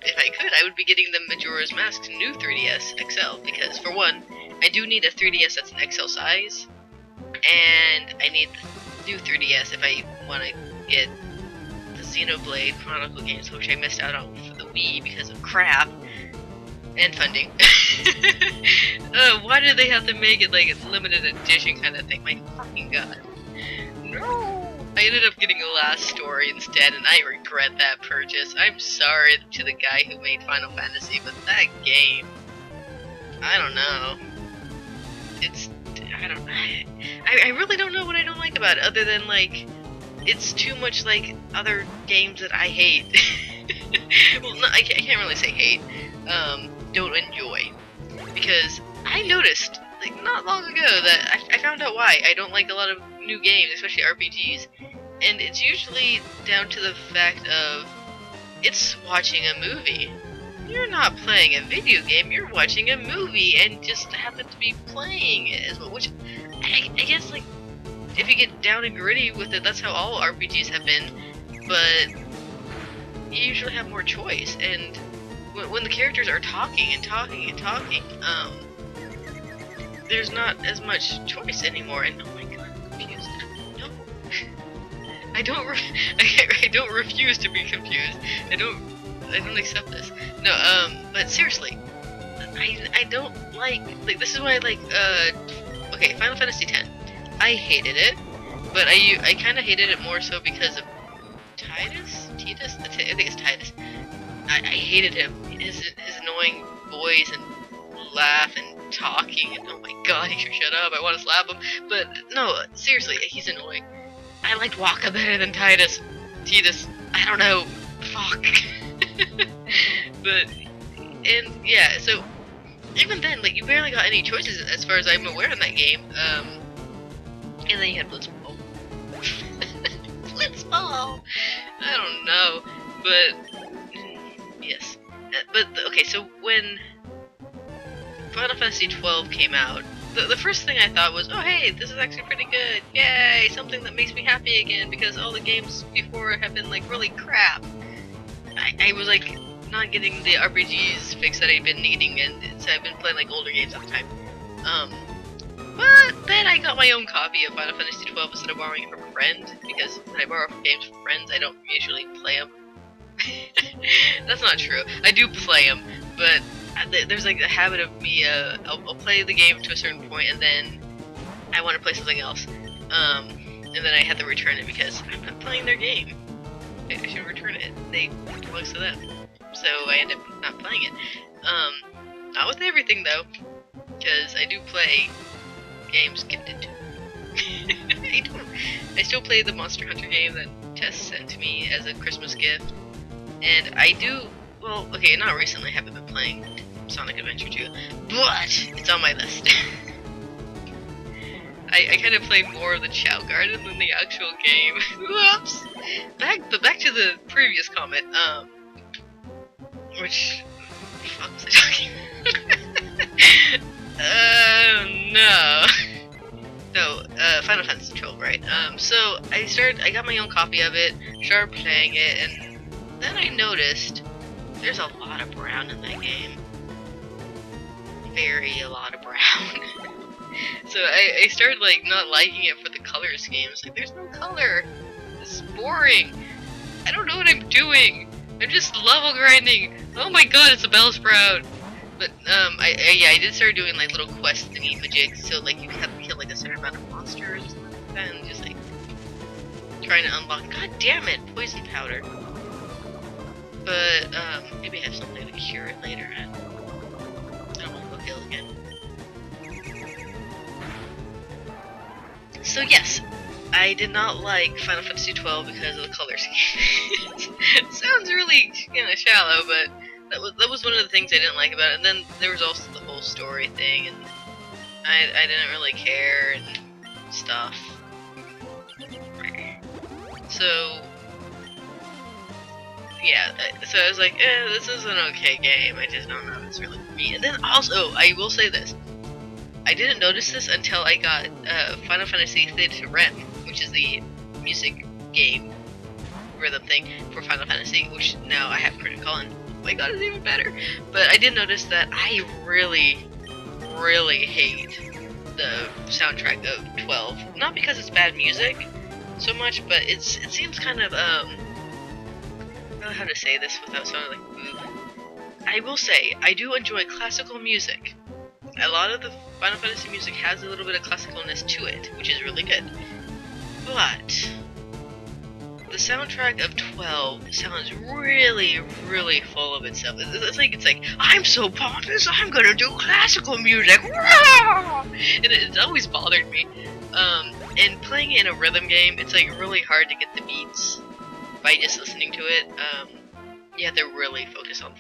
if I could, I would be getting the Majora's Mask's new 3DS XL, because for one, I do need a 3DS that's an XL size, and I need the new 3DS if I want to get the Xenoblade Chronicle games, which I missed out on for the Wii because of crap and funding. Why did they have to make it like a limited edition kind of thing? My fucking god. No! I ended up getting the last story instead, and I regret that purchase. I'm sorry to the guy who made Final Fantasy, but that game, I don't know. I really don't know what I don't like about it, other than like, it's too much like other games that I hate. Well, no, I can't really say hate. Don't enjoy, because I noticed like not long ago that I found out why I don't like a lot of new games, especially RPGs, and it's usually down to the fact of it's watching a movie. You're not playing a video game, you're watching a movie and just happen to be playing it as well, which I guess like if you get down and gritty with it, that's how all RPGs have been, but you usually have more choice, and when the characters are talking and talking and talking, there's not as much choice anymore, and oh my god, I'm confused. No. I don't refuse to be confused. I don't accept this. No, but seriously, I don't like this is why I like, okay, Final Fantasy X. I hated it, but I kind of hated it more so because of Titus? I think it's Titus. I hated him. His annoying voice and laugh and talking, and oh my god, he should shut up. I want to slap him. But no, seriously, he's annoying. I liked Waka better than Titus. I don't know. Fuck. But, and yeah, so even then, like, you barely got any choices as far as I'm aware in that game. And then you had Blitzball. Blitzball! I don't know, but yes. But okay, so when Final Fantasy XII came out, the first thing I thought was, oh hey, this is actually pretty good. Yay, something that makes me happy again, because all the games before have been like really crap. I was like not getting the RPGs fix that I'd been needing, and so I've been playing like older games all the time. But then I got my own copy of Final Fantasy XII instead of borrowing it from a friend, because when I borrow games from friends, I don't usually play them. That's not true. I do play them, but there's like a habit of me, I'll play the game to a certain point, and then I want to play something else. And then I have to return it because I'm not playing their game. I should return it. It belongs to them. So I end up not playing it. Not with everything though, because I do play games gifted to me. I still play the Monster Hunter game that Tess sent to me as a Christmas gift. And I do, well, okay, not recently, I haven't been playing Sonic Adventure 2, but it's on my list. I kind of play more of the Chow Garden than the actual game. Whoops! Back to the previous comment, which, what was I talking no. No, Final Fantasy XII, right? So I got my own copy of it, started playing it, and then I noticed there's a lot of brown in that game. A lot of brown. So I started like not liking it for the color scheme. It's like, there's no color. This is boring. I don't know what I'm doing. I'm just level grinding. Oh my god, it's a Bellsprout. But I did start doing like little quest thingy majigs, so like you have to kill like a certain amount of monsters or something like that, and just like trying to unlock. God damn it, poison powder. But maybe I have something to cure it later. I don't want to go kill again. So yes, I did not like Final Fantasy XII because of the color scheme. Sounds really kind of shallow, but that was one of the things I didn't like about it. And then there was also the whole story thing, and I didn't really care and stuff. So yeah, so I was like, this is an okay game. I just don't know if it's really for me. And then also, I will say this. I didn't notice this until I got Final Fantasy Theater Rem, which is the music game rhythm thing for Final Fantasy, which now I have Critical, and my god, it's even better. But I did notice that I really, really hate the soundtrack of 12. Not because it's bad music so much, but it seems kind of, I don't know how to say this without sounding like boob. I will say, I do enjoy classical music. A lot of the Final Fantasy music has a little bit of classicalness to it, which is really good. But the soundtrack of 12 sounds really, really full of itself. It's like, I'm so pompous, I'm gonna do classical music! And it's always bothered me. And playing it in a rhythm game, it's like really hard to get the beats by just listening to it. You have to really focus on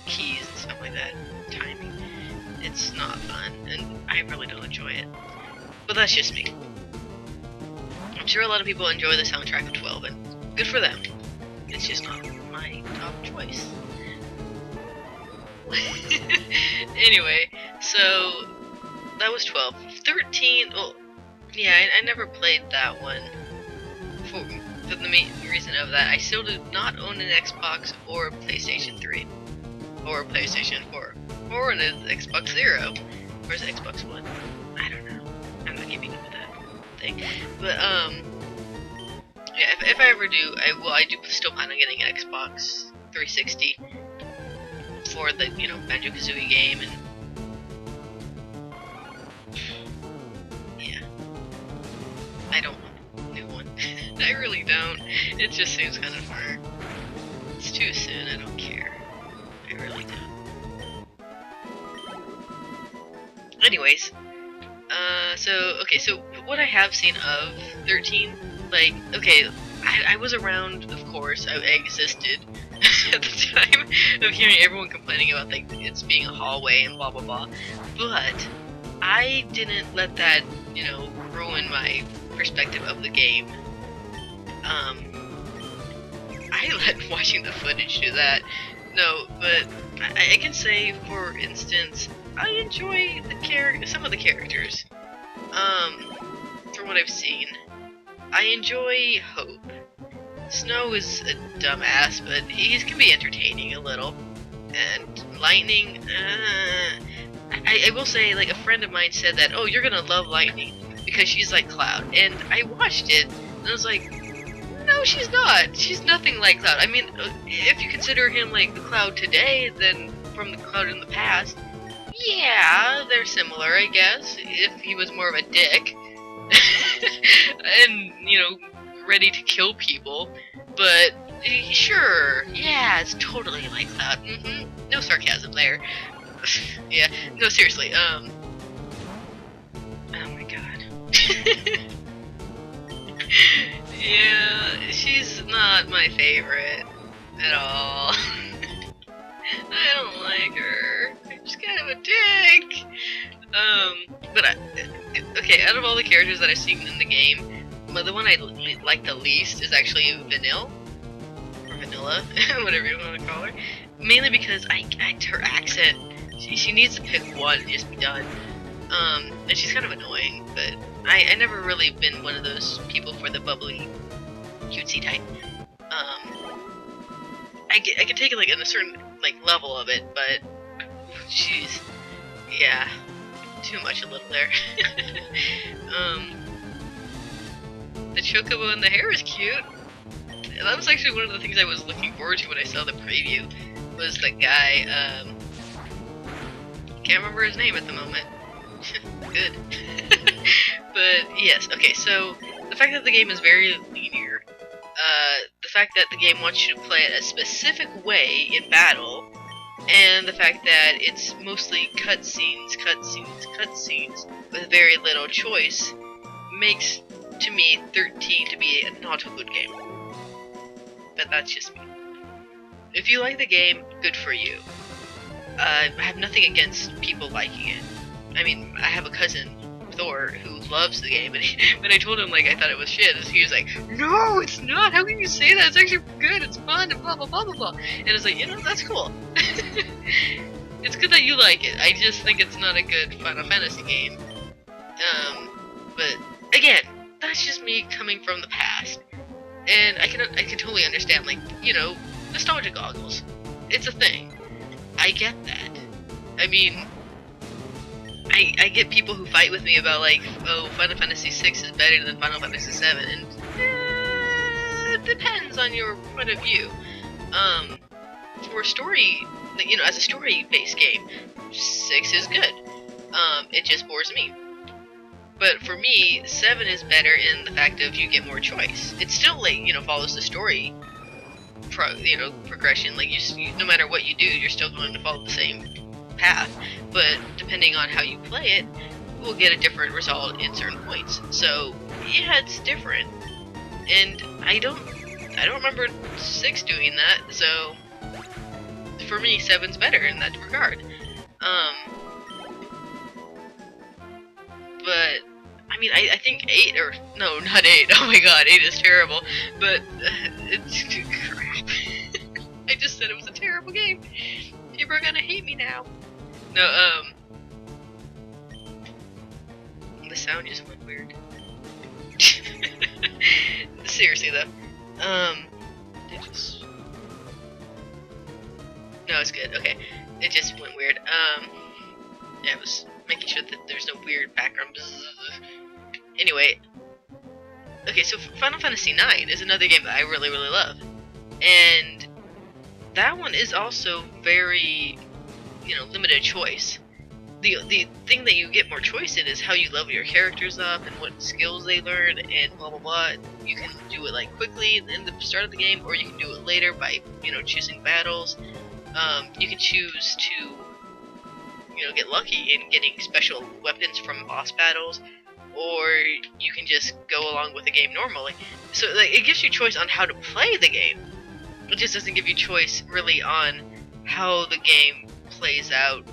keys and stuff like that, timing. It's not fun, and I really don't enjoy it. But that's just me. I'm sure a lot of people enjoy the soundtrack of 12, and good for them. It's just not my top choice. Anyway, so that was 12. 13, well, yeah, I never played that one. For the main reason of that, I still do not own an Xbox or a PlayStation 3. Or a PlayStation 4. Or an Xbox Zero. Or is it Xbox One? I don't know. I'm not keeping up with that thing. But, yeah, if I ever do, I do still plan on getting an Xbox 360 for the, you know, Banjo-Kazooie game, and yeah. I don't want a new one. I really don't. It just seems kind of far. It's too soon, I don't care. I really don't. Anyways, so what I have seen of 13, like, okay, I was around, of course, I existed at the time of hearing everyone complaining about, like, it's being a hallway and blah blah blah, but I didn't let that, you know, ruin my perspective of the game. I let watching the footage do that. No, but I can say, for instance, I enjoy some of the characters. From what I've seen, I enjoy Hope. Snow is a dumbass, but he can be entertaining a little. And Lightning, I will say, like, a friend of mine said that, oh, you're gonna love Lightning because she's like Cloud. And I watched it, and I was like, no, she's not. She's nothing like Cloud. I mean, if you consider him like the Cloud today, then from the Cloud in the past, yeah, they're similar, I guess, if he was more of a dick. And, you know, ready to kill people. But, sure, yeah, it's totally like Cloud. No sarcasm there. Yeah, no, seriously, oh my god. Yeah, she's not my favorite at all. I don't like her. She's kind of a dick. But okay, out of all the characters that I've seen in the game, the one I like the least is actually Vanille, or Vanilla, whatever you want to call her. Mainly because her accent, she needs to pick one and just be done. And she's kind of annoying, but I never really been one of those people for the bubbly, cutesy type. I can take it like in a certain like level of it, but jeez, yeah, too much a little there. The chocobo and the hair is cute. That was actually one of the things I was looking forward to when I saw the preview. Was the guy, can't remember his name at the moment. Good. But yes, okay, so the fact that the game is very linear, the fact that the game wants you to play it a specific way in battle, and the fact that it's mostly cutscenes with very little choice, makes, to me, 13 to be not a good game. But that's just me. If you like the game, good for you. I have nothing against people liking it. I mean, I have a cousin, Thor, who loves the game, and when I told him, like, I thought it was shit, he was like, no, it's not, how can you say that, it's actually good, it's fun, and blah blah blah blah blah, and I was like, you know, that's cool. It's good that you like it, I just think it's not a good Final Fantasy game. But, again, that's just me coming from the past, and I can totally understand, like, you know, nostalgia goggles. It's a thing. I get that. I mean, I get people who fight with me about like, oh, Final Fantasy VI is better than Final Fantasy VII, and it depends on your point of view. For a story, you know, as a story-based game, 6 is good. It just bores me. But for me, 7 is better in the fact of you get more choice. It still, like, you know, follows the story, progression. Like, you, no matter what you do, you're still going to follow the same path. But depending on how you play it, we'll get a different result in certain points. So yeah, it's different. And I don't remember 6 doing that. So for me, 7's better in that regard. But I mean, I think 8, or no, not 8. Oh my god, 8 is terrible. But it's crap. I just said it was a terrible game. People are gonna hate me now. No, the sound just went weird. Seriously though, it just. No, it's good. Okay, it just went weird. Yeah, I was making sure that there's no weird background. Anyway, okay, so Final Fantasy IX is another game that I really, really love, and that one is also very, you know, limited choice. The thing that you get more choice in is how you level your characters up and what skills they learn and blah blah blah. You can do it like quickly in the start of the game, or you can do it later by, you know, choosing battles. You can choose to, you know, get lucky in getting special weapons from boss battles, or you can just go along with the game normally. So like, it gives you choice on how to play the game. It just doesn't give you choice really on how the game plays out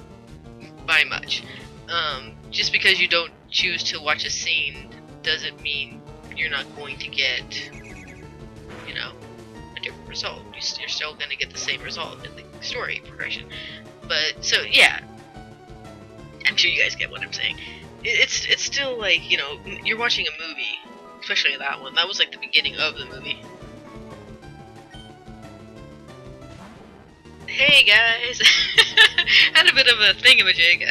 by much. Just because you don't choose to watch a scene doesn't mean you're not going to get, you know, a different result. You're still going to get the same result in the story progression. But, so, yeah. I'm sure you guys get what I'm saying. It's still like, you know, you're watching a movie, especially that one. That was like the beginning of the movie. Hey guys! Had a bit of a thingamajig.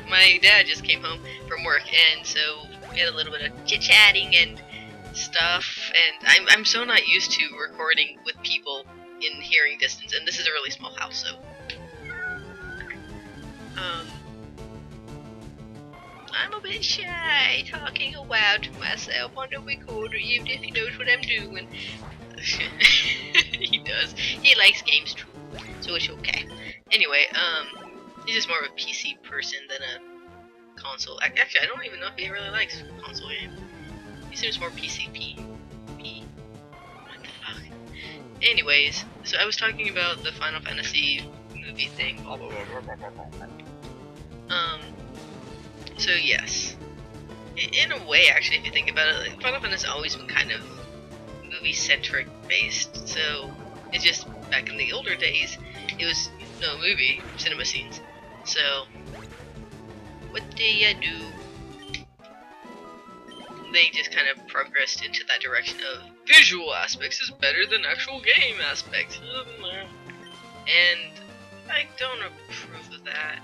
My dad just came home from work, and so we had a little bit of chit-chatting and stuff, and I'm so not used to recording with people in hearing distance, and this is a really small house, so I'm a bit shy, talking aloud to myself on the recorder, even if he knows what I'm doing. He does. He likes games too, so it's okay. Anyway, he's just more of a PC person than a console. Actually, I don't even know if he really likes console games. He seems more PCP. What the fuck? Anyways, so I was talking about the Final Fantasy movie thing. So yes, in a way, actually, if you think about it, like, Final Fantasy has always been kind of movie-centric based, so it's just, back in the older days, it was no movie, cinema scenes. So, what do you do? They just kind of progressed into that direction of visual aspects is better than actual game aspects. And I don't approve of that.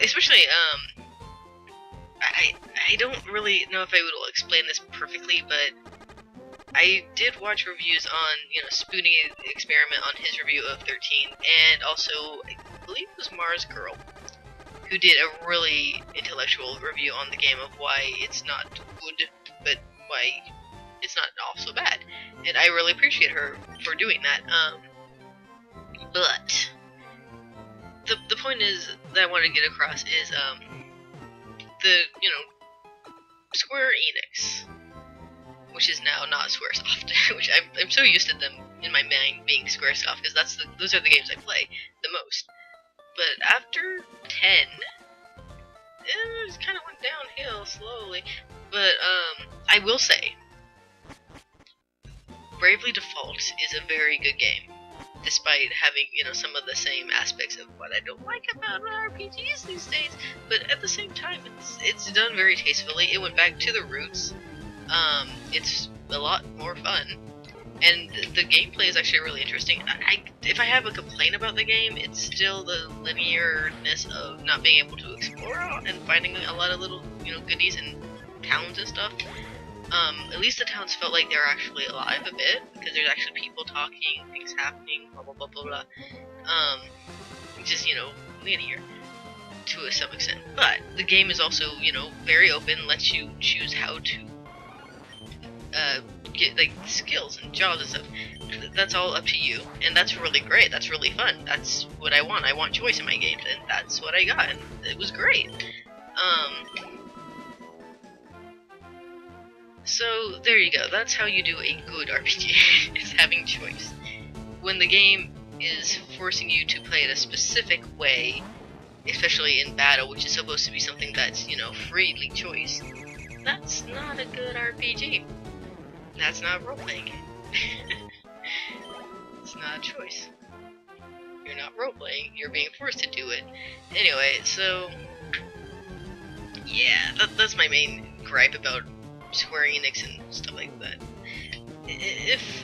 Especially, I don't really know if I would explain this perfectly, but I did watch reviews on, you know, Spoonie Experiment on his review of 13, and also, I believe it was Mars Girl, who did a really intellectual review on the game of why it's not good, but why it's not also bad. And I really appreciate her for doing that. But the point is that I want to get across is the, you know, Square Enix, which is now not Squaresoft, which I'm so used to them in my mind being Squaresoft, because those are the games I play the most. But after 10, it just kind of went downhill slowly. But I will say, Bravely Default is a very good game, despite having, you know, some of the same aspects of what I don't like about RPGs these days. But at the same time, it's done very tastefully. It went back to the roots. It's a lot more fun, And the gameplay is actually really interesting. If I have a complaint about the game, it's still the linearness of not being able to explore out and finding a lot of little, you know, goodies and towns and stuff. At least the towns felt like they were actually alive a bit, because there's actually people talking, things happening, blah blah blah blah blah. Just, you know, linear to some extent. But the game is also, you know, very open, lets you choose how to get like skills and jobs and stuff. That's all up to you, and that's really great. That's really fun. That's what I want. I want choice in my games, and that's what I got, and it was great. So there you go. That's how you do a good RPG, is having choice. When the game is forcing you to play it a specific way, especially in battle, which is supposed to be something that's, you know, freely choice, that's not a good RPG. That's not role-playing. It's not a choice. You're not role-playing, you're being forced to do it. Anyway, so yeah, that's my main gripe about Square Enix and stuff like that. If